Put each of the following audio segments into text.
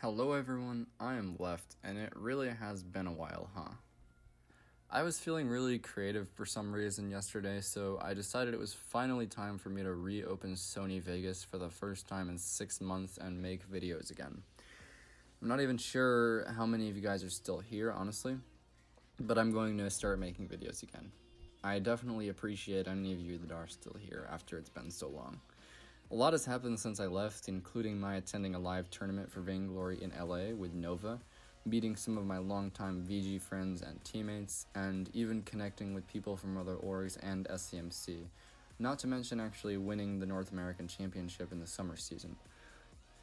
Hello everyone, I am Left, and it really has been a while, huh? I was feeling really creative for some reason yesterday, so I decided it was finally time for me to reopen Sony Vegas for the first time in 6 months and make videos again. I'm not even sure how many of you guys are still here, honestly, but I'm going to start making videos again. I definitely appreciate any of you that are still here after it's been so long. A lot has happened since I left, including my attending a live tournament for Vainglory in LA with Nova, meeting some of my longtime VG friends and teammates, and even connecting with people from other orgs and SCMC, not to mention actually winning the North American Championship in the summer season.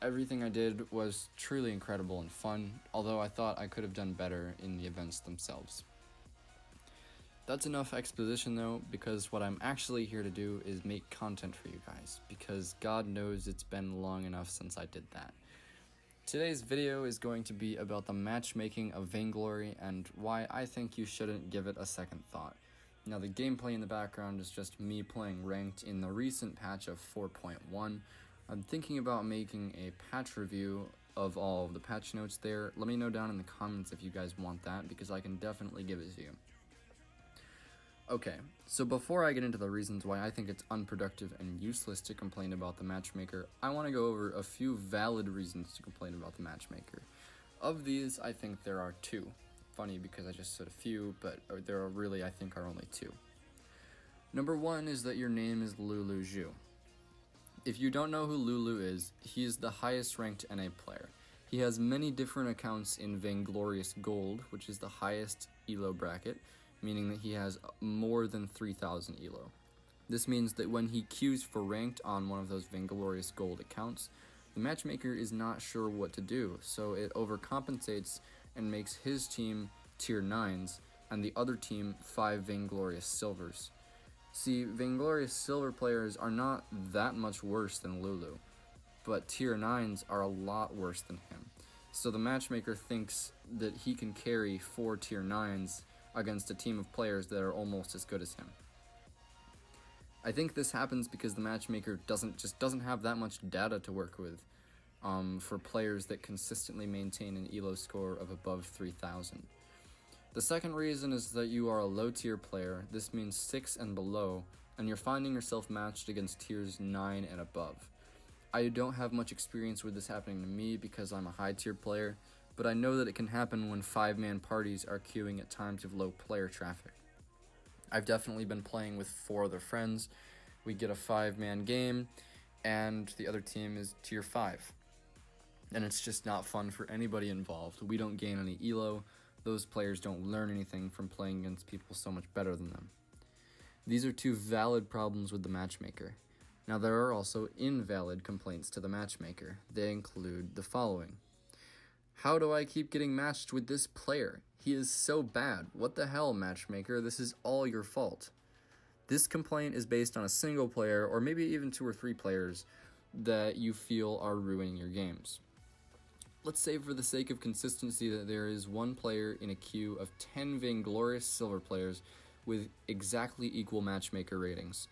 Everything I did was truly incredible and fun, although I thought I could have done better in the events themselves. That's enough exposition though, because what I'm actually here to do is make content for you guys, because God knows it's been long enough since I did that. Today's video is going to be about the matchmaking of Vainglory and why I think you shouldn't give it a second thought. Now the gameplay in the background is just me playing ranked in the recent patch of 4.1. I'm thinking about making a patch review of all of the patch notes there. Let me know down in the comments if you guys want that, because I can definitely give it to you. Okay, so before I get into the reasons why I think it's unproductive and useless to complain about the Matchmaker, I want to go over a few valid reasons to complain about the Matchmaker. Of these, I think there are two. Funny because I just said a few, but there are really, I think, are only two. Number one is that your name is Lulu Zhu. If you don't know who Lulu is, he is the highest ranked NA player. He has many different accounts in Vainglorious Gold, which is the highest ELO bracket, meaning that he has more than 3,000 ELO. This means that when he queues for ranked on one of those Vainglorious Gold accounts, the matchmaker is not sure what to do, so it overcompensates and makes his team tier 9s and the other team 5 Vainglorious Silvers. See, Vainglorious Silver players are not that much worse than Lulu, but tier 9s are a lot worse than him. So the matchmaker thinks that he can carry 4 tier 9s against a team of players that are almost as good as him. I think this happens because the matchmaker doesn't have that much data to work with for players that consistently maintain an ELO score of above 3,000. The second reason is that you are a low tier player. This means 6 and below, and you're finding yourself matched against tiers 9 and above. I don't have much experience with this happening to me because I'm a high tier player, but I know that it can happen when 5-man parties are queuing at times of low player traffic. I've definitely been playing with 4 other friends. We get a 5-man game, and the other team is tier 5. And it's just not fun for anybody involved. We don't gain any ELO. Those players don't learn anything from playing against people so much better than them. These are two valid problems with the matchmaker. Now there are also invalid complaints to the matchmaker. They include the following. How do I keep getting matched with this player? He is so bad. What the hell, matchmaker? This is all your fault. This complaint is based on a single player, or maybe even 2 or 3 players, that you feel are ruining your games. Let's say for the sake of consistency that there is one player in a queue of 10 Vainglorious Silver players with exactly equal matchmaker ratings.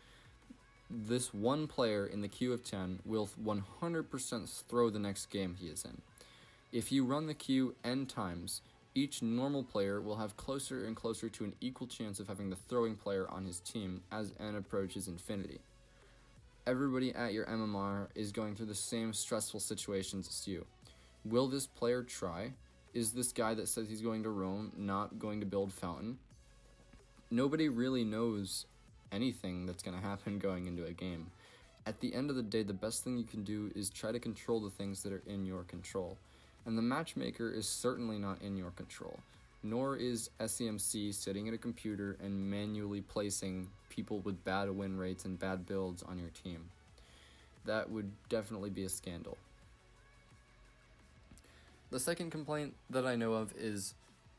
This one player in the queue of 10 will 100% throw the next game he is in. If you run the queue n times, each normal player will have closer and closer to an equal chance of having the throwing player on his team as n approaches infinity. Everybody at your MMR is going through the same stressful situations as you. Will this player try? Is this guy that says he's going to roam not going to build fountain? Nobody really knows anything that's going to happen going into a game. At the end of the day, the best thing you can do is try to control the things that are in your control. And the matchmaker is certainly not in your control, nor is SCMC sitting at a computer and manually placing people with bad win rates and bad builds on your team. That would definitely be a scandal. The second complaint that I know of is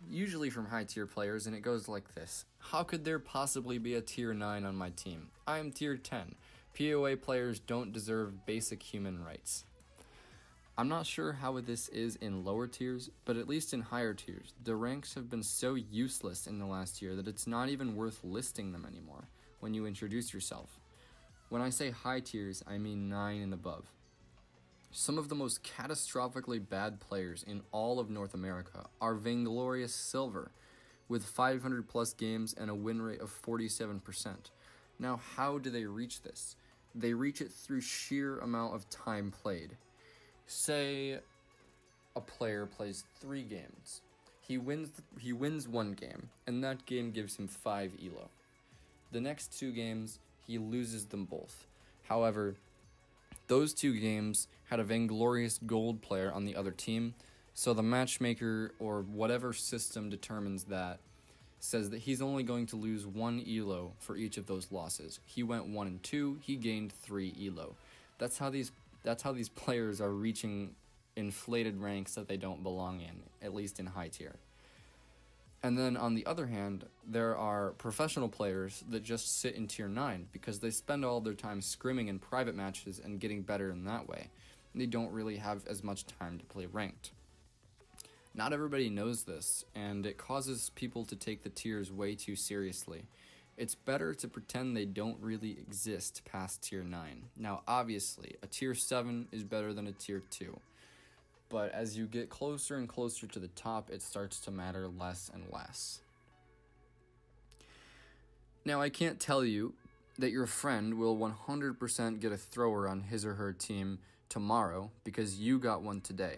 usually from high tier players, and it goes like this. How could there possibly be a tier 9 on my team? I am tier 10. PoA players don't deserve basic human rights. I'm not sure how this is in lower tiers, but at least in higher tiers, the ranks have been so useless in the last year that it's not even worth listing them anymore when you introduce yourself. When I say high tiers, I mean 9 and above. Some of the most catastrophically bad players in all of North America are Vainglorious Silver, with 500 plus games and a win rate of 47%. Now, how do they reach this? They reach it through sheer amount of time played. Say a player plays 3 games. He wins 1 game, and that game gives him 5 elo. The next 2 games, he loses them both. However, those 2 games had a Vainglorious Gold player on the other team, so the matchmaker or whatever system determines that says that he's only going to lose 1 elo for each of those losses. He went 1 and 2, he gained 3 elo. That's how these players are reaching inflated ranks that they don't belong in, at least in high tier. And then on the other hand, there are professional players that just sit in tier 9 because they spend all their time scrimming in private matches and getting better in that way. They don't really have as much time to play ranked. Not everybody knows this, and it causes people to take the tiers way too seriously. It's better to pretend they don't really exist past tier 9. Now obviously, a tier 7 is better than a tier 2. But as you get closer and closer to the top, it starts to matter less and less. Now, I can't tell you that your friend will 100% get a thrower on his or her team tomorrow because you got one today.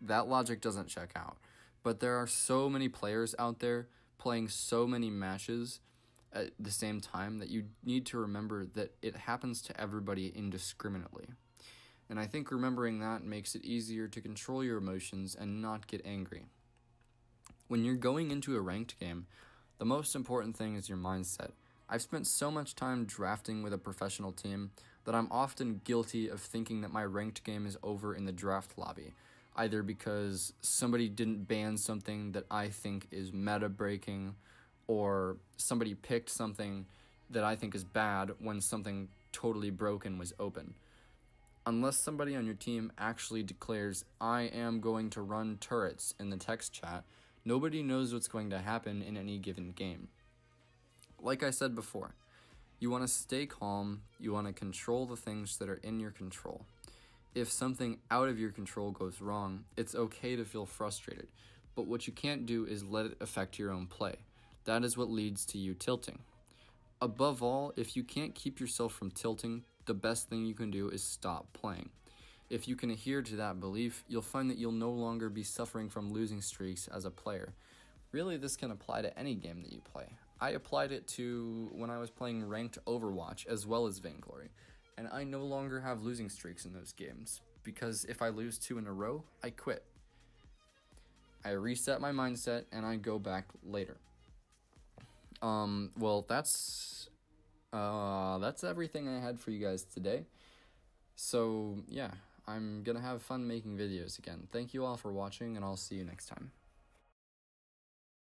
That logic doesn't check out. But there are so many players out there playing so many matches at the same time that you need to remember that it happens to everybody indiscriminately. And I think remembering that makes it easier to control your emotions and not get angry. When you're going into a ranked game, the most important thing is your mindset. I've spent so much time drafting with a professional team that I'm often guilty of thinking that my ranked game is over in the draft lobby, either because somebody didn't ban something that I think is meta breaking, or somebody picked something that I think is bad when something totally broken was open. Unless somebody on your team actually declares, I am going to run turrets in the text chat, nobody knows what's going to happen in any given game. Like I said before, you want to stay calm, you want to control the things that are in your control. If something out of your control goes wrong, it's okay to feel frustrated, but what you can't do is let it affect your own play. That is what leads to you tilting. Above all, if you can't keep yourself from tilting, the best thing you can do is stop playing. If you can adhere to that belief, you'll find that you'll no longer be suffering from losing streaks as a player. Really, this can apply to any game that you play. I applied it to when I was playing ranked Overwatch as well as Vainglory, and I no longer have losing streaks in those games, because if I lose 2 in a row, I quit. I reset my mindset and I go back later. Well, that's everything I had for you guys today. So, yeah, I'm gonna have fun making videos again. Thank you all for watching, and I'll see you next time.